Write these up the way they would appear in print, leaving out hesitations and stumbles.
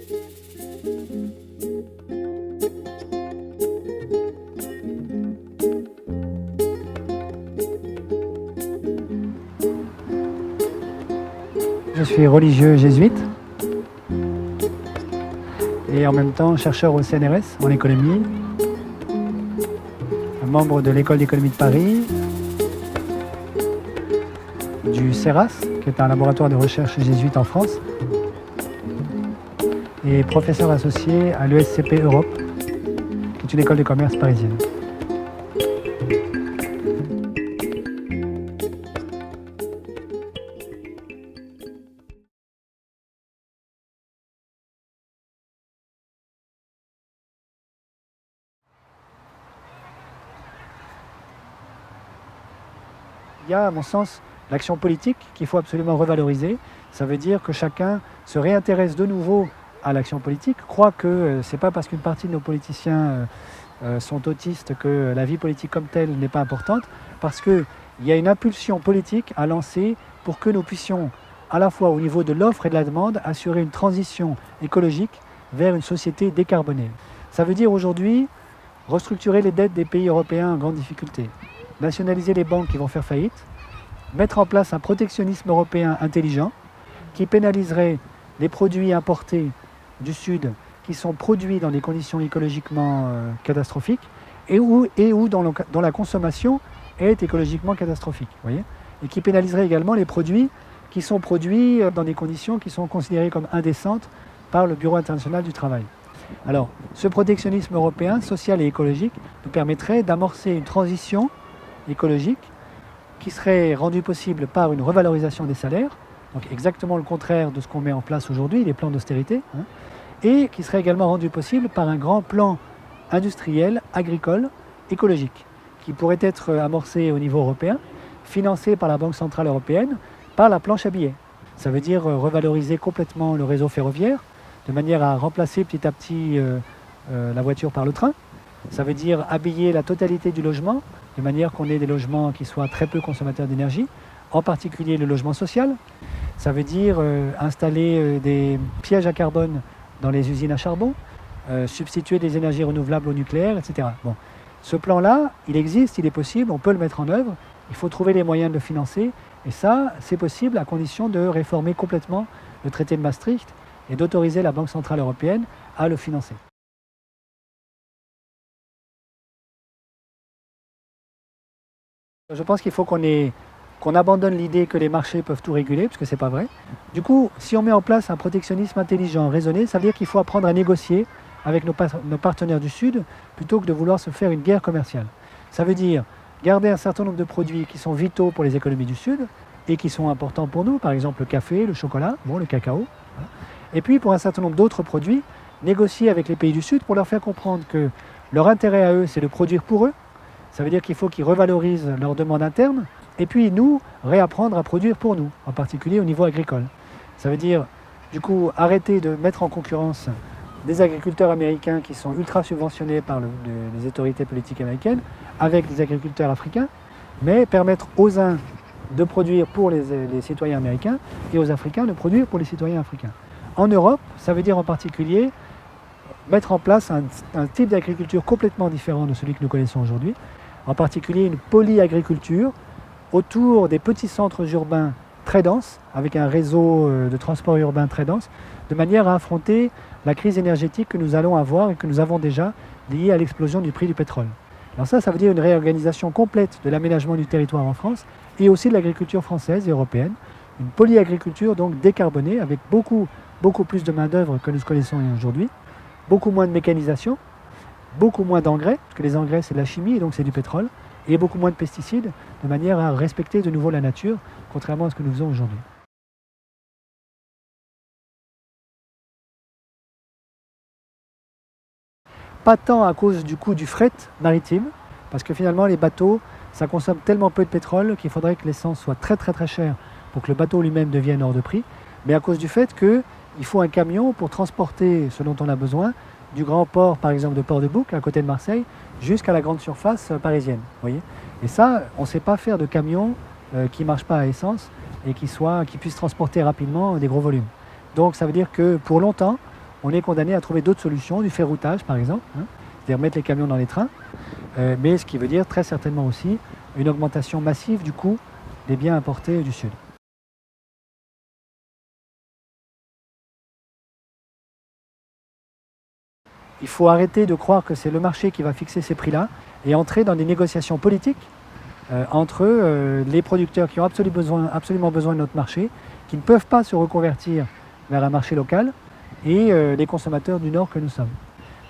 Je suis religieux jésuite et en même temps chercheur au CNRS en économie, membre de l'École d'économie de Paris, du CERAS, qui est un laboratoire de recherche jésuite en France, et professeur associé à l'ESCP Europe, qui est une école de commerce parisienne. Il y a, à mon sens, l'action politique qu'il faut absolument revaloriser. Ça veut dire que chacun se réintéresse de nouveau à l'action politique, croit que ce n'est pas parce qu'une partie de nos politiciens sont autistes que la vie politique comme telle n'est pas importante, parce qu'il y a une impulsion politique à lancer pour que nous puissions, à la fois au niveau de l'offre et de la demande, assurer une transition écologique vers une société décarbonée. Ça veut dire aujourd'hui restructurer les dettes des pays européens en grande difficulté, nationaliser les banques qui vont faire faillite, mettre en place un protectionnisme européen intelligent qui pénaliserait les produits importés du Sud qui sont produits dans des conditions écologiquement catastrophiques et où dont la consommation est écologiquement catastrophique. Voyez, et qui pénaliserait également les produits qui sont produits dans des conditions qui sont considérées comme indécentes par le Bureau international du travail. Alors, ce protectionnisme européen, social et écologique, nous permettrait d'amorcer une transition écologique qui serait rendue possible par une revalorisation des salaires, donc exactement le contraire de ce qu'on met en place aujourd'hui, les plans d'austérité, et qui serait également rendue possible par un grand plan industriel, agricole, écologique, qui pourrait être amorcé au niveau européen, financé par la Banque centrale européenne, par la planche à billets. Ça veut dire revaloriser complètement le réseau ferroviaire, de manière à remplacer petit à petit la voiture par le train. Ça veut dire habiller la totalité du logement, de manière qu'on ait des logements qui soient très peu consommateurs d'énergie, en particulier le logement social. Ça veut dire installer des pièges à carbone dans les usines à charbon, substituer des énergies renouvelables au nucléaire, etc. Bon. Ce plan-là, il existe, il est possible, on peut le mettre en œuvre, il faut trouver les moyens de le financer, et ça, c'est possible à condition de réformer complètement le traité de Maastricht et d'autoriser la Banque centrale européenne à le financer. Je pense qu'il faut qu'on abandonne l'idée que les marchés peuvent tout réguler, parce que ce n'est pas vrai. Du coup, si on met en place un protectionnisme intelligent, raisonné, ça veut dire qu'il faut apprendre à négocier avec nos partenaires du Sud, plutôt que de vouloir se faire une guerre commerciale. Ça veut dire garder un certain nombre de produits qui sont vitaux pour les économies du Sud, et qui sont importants pour nous, par exemple le café, le chocolat, bon, le cacao. Et puis pour un certain nombre d'autres produits, négocier avec les pays du Sud pour leur faire comprendre que leur intérêt à eux, c'est de produire pour eux. Ça veut dire qu'il faut qu'ils revalorisent leurs demandes internes, et puis nous, réapprendre à produire pour nous, en particulier au niveau agricole. Ça veut dire, du coup, arrêter de mettre en concurrence des agriculteurs américains qui sont ultra subventionnés par les autorités politiques américaines avec des agriculteurs africains, mais permettre aux uns de produire pour les citoyens américains et aux Africains de produire pour les citoyens africains. En Europe, ça veut dire en particulier mettre en place un type d'agriculture complètement différent de celui que nous connaissons aujourd'hui, en particulier une polyagriculture autour des petits centres urbains très denses, avec un réseau de transport urbain très dense, de manière à affronter la crise énergétique que nous allons avoir et que nous avons déjà liée à l'explosion du prix du pétrole. Alors ça veut dire une réorganisation complète de l'aménagement du territoire en France et aussi de l'agriculture française et européenne, une polyagriculture donc décarbonée avec beaucoup plus de main-d'œuvre que nous connaissons aujourd'hui, beaucoup moins de mécanisation, beaucoup moins d'engrais, parce que les engrais c'est de la chimie et donc c'est du pétrole, et beaucoup moins de pesticides, de manière à respecter de nouveau la nature, contrairement à ce que nous faisons aujourd'hui. Pas tant à cause du coût du fret maritime, parce que finalement les bateaux, ça consomme tellement peu de pétrole qu'il faudrait que l'essence soit très chère pour que le bateau lui-même devienne hors de prix, mais à cause du fait qu'il faut un camion pour transporter ce dont on a besoin du grand port, par exemple de Port-de-Bouc, à côté de Marseille, jusqu'à la grande surface parisienne. Voyez, et ça, on ne sait pas faire de camions qui ne marchent pas à essence et qui puissent transporter rapidement des gros volumes. Donc ça veut dire que pour longtemps, on est condamné à trouver d'autres solutions, du ferroutage par exemple, c'est-à-dire mettre les camions dans les trains, mais ce qui veut dire très certainement aussi une augmentation massive du coût des biens importés du Sud. Il faut arrêter de croire que c'est le marché qui va fixer ces prix-là et entrer dans des négociations politiques entre les producteurs qui ont absolument besoin de notre marché, qui ne peuvent pas se reconvertir vers un marché local, et les consommateurs du Nord que nous sommes.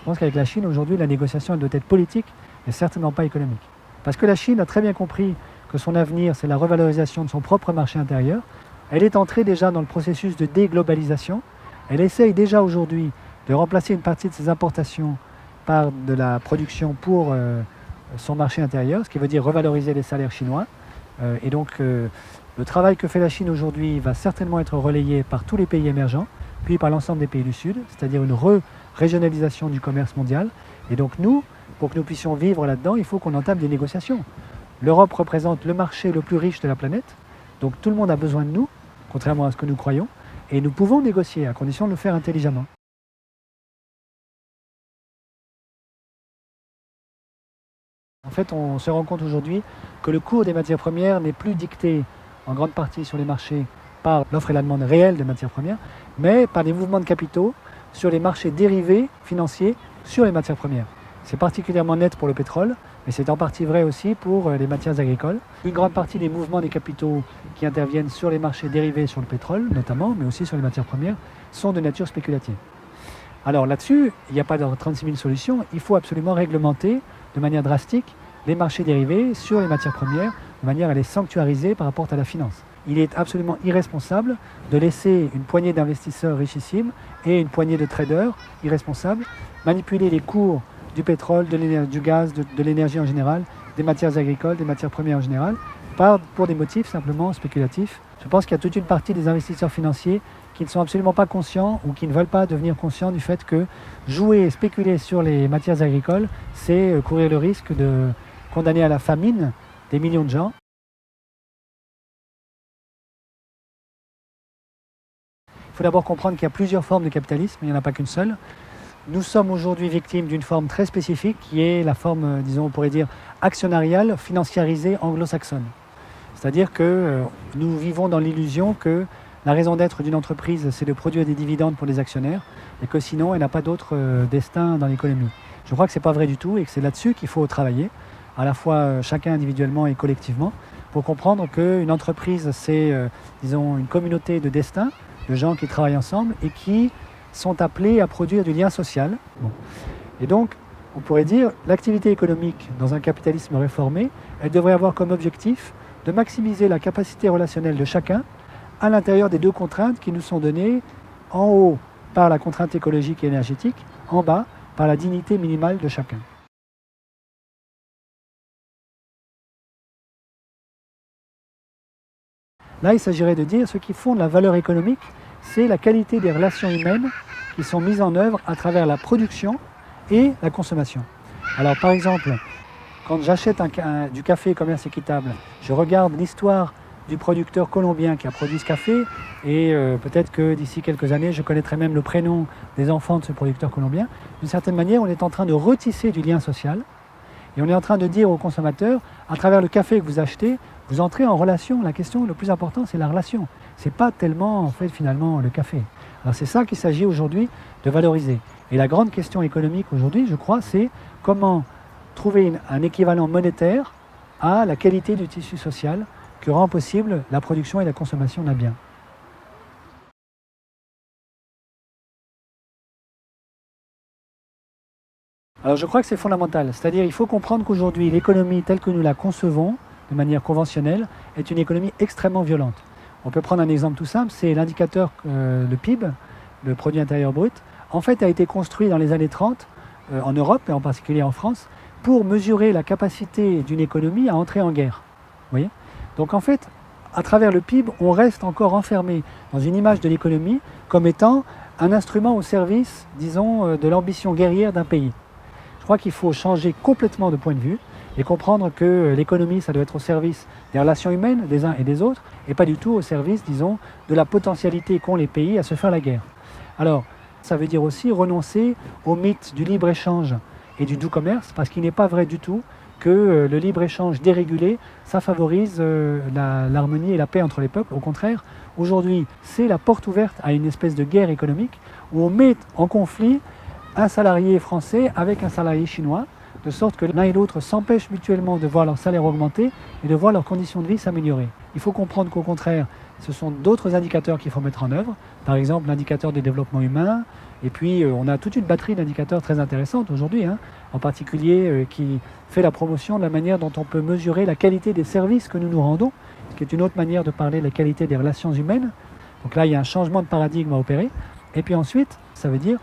Je pense qu'avec la Chine, aujourd'hui, la négociation elle doit être politique et certainement pas économique. Parce que la Chine a très bien compris que son avenir, c'est la revalorisation de son propre marché intérieur. Elle est entrée déjà dans le processus de déglobalisation. Elle essaye déjà aujourd'hui de remplacer une partie de ses importations par de la production pour son marché intérieur, ce qui veut dire revaloriser les salaires chinois. Et donc, le travail que fait la Chine aujourd'hui va certainement être relayé par tous les pays émergents, puis par l'ensemble des pays du Sud, c'est-à-dire une régionalisation du commerce mondial. Et donc nous, pour que nous puissions vivre là-dedans, il faut qu'on entame des négociations. L'Europe représente le marché le plus riche de la planète, donc tout le monde a besoin de nous, contrairement à ce que nous croyons, et nous pouvons négocier à condition de le faire intelligemment. En fait, on se rend compte aujourd'hui que le cours des matières premières n'est plus dicté en grande partie sur les marchés par l'offre et la demande réelle de matières premières, mais par des mouvements de capitaux sur les marchés dérivés financiers sur les matières premières. C'est particulièrement net pour le pétrole, mais c'est en partie vrai aussi pour les matières agricoles. Une grande partie des mouvements des capitaux qui interviennent sur les marchés dérivés sur le pétrole notamment, mais aussi sur les matières premières, sont de nature spéculative. Alors là-dessus, il n'y a pas de 36 000 solutions, il faut absolument réglementer de manière drastique les marchés dérivés sur les matières premières, de manière à les sanctuariser par rapport à la finance. Il est absolument irresponsable de laisser une poignée d'investisseurs richissimes et une poignée de traders irresponsables manipuler les cours du pétrole, du gaz, de l'énergie en général, des matières agricoles, des matières premières en général, pour des motifs simplement spéculatifs. Je pense qu'il y a toute une partie des investisseurs financiers qui ne sont absolument pas conscients ou qui ne veulent pas devenir conscients du fait que jouer et spéculer sur les matières agricoles, c'est courir le risque de condamner à la famine des millions de gens. Il faut d'abord comprendre qu'il y a plusieurs formes de capitalisme, il n'y en a pas qu'une seule. Nous sommes aujourd'hui victimes d'une forme très spécifique qui est la forme, disons, on pourrait dire, actionnariale, financiarisée anglo-saxonne. C'est-à-dire que nous vivons dans l'illusion que la raison d'être d'une entreprise, c'est de produire des dividendes pour les actionnaires et que sinon, elle n'a pas d'autre destin dans l'économie. Je crois que ce n'est pas vrai du tout et que c'est là-dessus qu'il faut travailler, à la fois chacun individuellement et collectivement, pour comprendre qu'une entreprise, c'est, disons, une communauté de destin, de gens qui travaillent ensemble et qui sont appelés à produire du lien social. Bon. Et donc, on pourrait dire, l'activité économique dans un capitalisme réformé, elle devrait avoir comme objectif de maximiser la capacité relationnelle de chacun à l'intérieur des deux contraintes qui nous sont données, en haut par la contrainte écologique et énergétique, en bas par la dignité minimale de chacun. Là, il s'agirait de dire ce qui fonde la valeur économique, c'est la qualité des relations humaines qui sont mises en œuvre à travers la production et la consommation. Alors par exemple, quand j'achète du café commerce équitable, je regarde l'histoire du producteur colombien qui a produit ce café et peut-être que d'ici quelques années, je connaîtrai même le prénom des enfants de ce producteur colombien. D'une certaine manière, on est en train de retisser du lien social et on est en train de dire aux consommateurs, à travers le café que vous achetez, vous entrez en relation. La question, le plus important, c'est la relation. Ce n'est pas tellement, en fait, finalement, le café. Alors c'est ça qu'il s'agit aujourd'hui de valoriser. Et la grande question économique aujourd'hui, je crois, c'est comment trouver un équivalent monétaire à la qualité du tissu social que rend possible la production et la consommation d'un bien. Alors je crois que c'est fondamental, c'est-à-dire il faut comprendre qu'aujourd'hui l'économie telle que nous la concevons de manière conventionnelle est une économie extrêmement violente. On peut prendre un exemple tout simple, c'est l'indicateur, le PIB, le produit intérieur brut, en fait a été construit dans les années 30 en Europe et en particulier en France pour mesurer la capacité d'une économie à entrer en guerre. Vous voyez ? Donc en fait, à travers le PIB, on reste encore enfermé dans une image de l'économie comme étant un instrument au service, disons, de l'ambition guerrière d'un pays. Je crois qu'il faut changer complètement de point de vue et comprendre que l'économie, ça doit être au service des relations humaines des uns et des autres et pas du tout au service, disons, de la potentialité qu'ont les pays à se faire la guerre. Alors, Ça veut dire aussi renoncer au mythe du libre-échange et du doux commerce, parce qu'il n'est pas vrai du tout que le libre-échange dérégulé, ça favorise l'harmonie et la paix entre les peuples. Au contraire, aujourd'hui, c'est la porte ouverte à une espèce de guerre économique où on met en conflit un salarié français avec un salarié chinois, de sorte que l'un et l'autre s'empêchent mutuellement de voir leur salaire augmenter et de voir leurs conditions de vie s'améliorer. Il faut comprendre qu'au contraire, ce sont d'autres indicateurs qu'il faut mettre en œuvre, par exemple l'indicateur du développement humain, et puis on a toute une batterie d'indicateurs très intéressantes aujourd'hui, en particulier qui fait la promotion de la manière dont on peut mesurer la qualité des services que nous nous rendons, ce qui est une autre manière de parler de la qualité des relations humaines. Donc là, il y a un changement de paradigme à opérer. Et puis ensuite, ça veut dire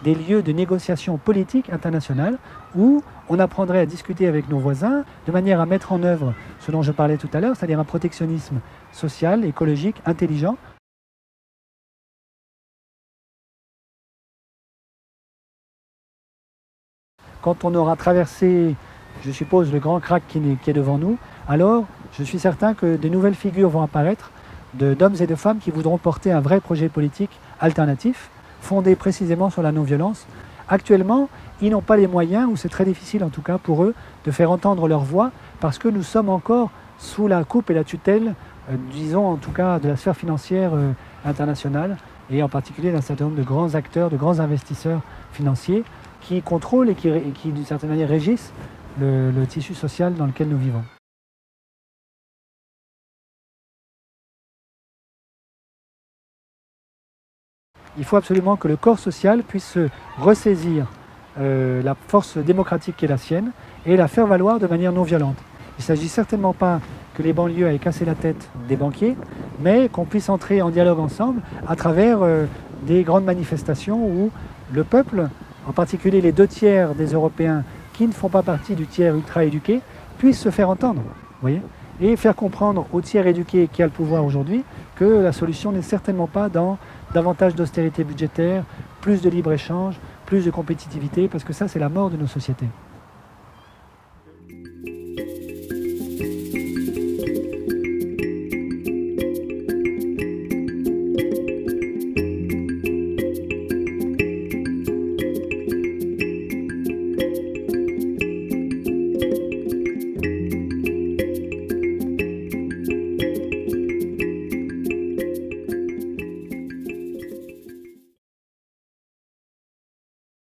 des lieux de négociation politique internationale où on apprendrait à discuter avec nos voisins de manière à mettre en œuvre ce dont je parlais tout à l'heure, c'est-à-dire un protectionnisme social, écologique, intelligent. Quand on aura traversé, je suppose, le grand crack qui est devant nous, alors je suis certain que de nouvelles figures vont apparaître d'hommes et de femmes qui voudront porter un vrai projet politique alternatif, fondé précisément sur la non-violence. Actuellement, ils n'ont pas les moyens, ou c'est très difficile en tout cas pour eux, de faire entendre leur voix, parce que nous sommes encore sous la coupe et la tutelle, disons en tout cas de la sphère financière internationale, et en particulier d'un certain nombre de grands acteurs, de grands investisseurs financiers, qui contrôlent et qui d'une certaine manière régissent le tissu social dans lequel nous vivons. Il faut absolument que le corps social puisse se ressaisir la force démocratique qui est la sienne et la faire valoir de manière non violente. Il ne s'agit certainement pas que les banlieues aient cassé la tête des banquiers, mais qu'on puisse entrer en dialogue ensemble à travers des grandes manifestations où le peuple, en particulier les 2/3 des Européens qui ne font pas partie du tiers ultra-éduqué, puissent se faire entendre, voyez, et faire comprendre au tiers éduqué qui a le pouvoir aujourd'hui que la solution n'est certainement pas dans davantage d'austérité budgétaire, plus de libre-échange, plus de compétitivité, parce que ça, c'est la mort de nos sociétés.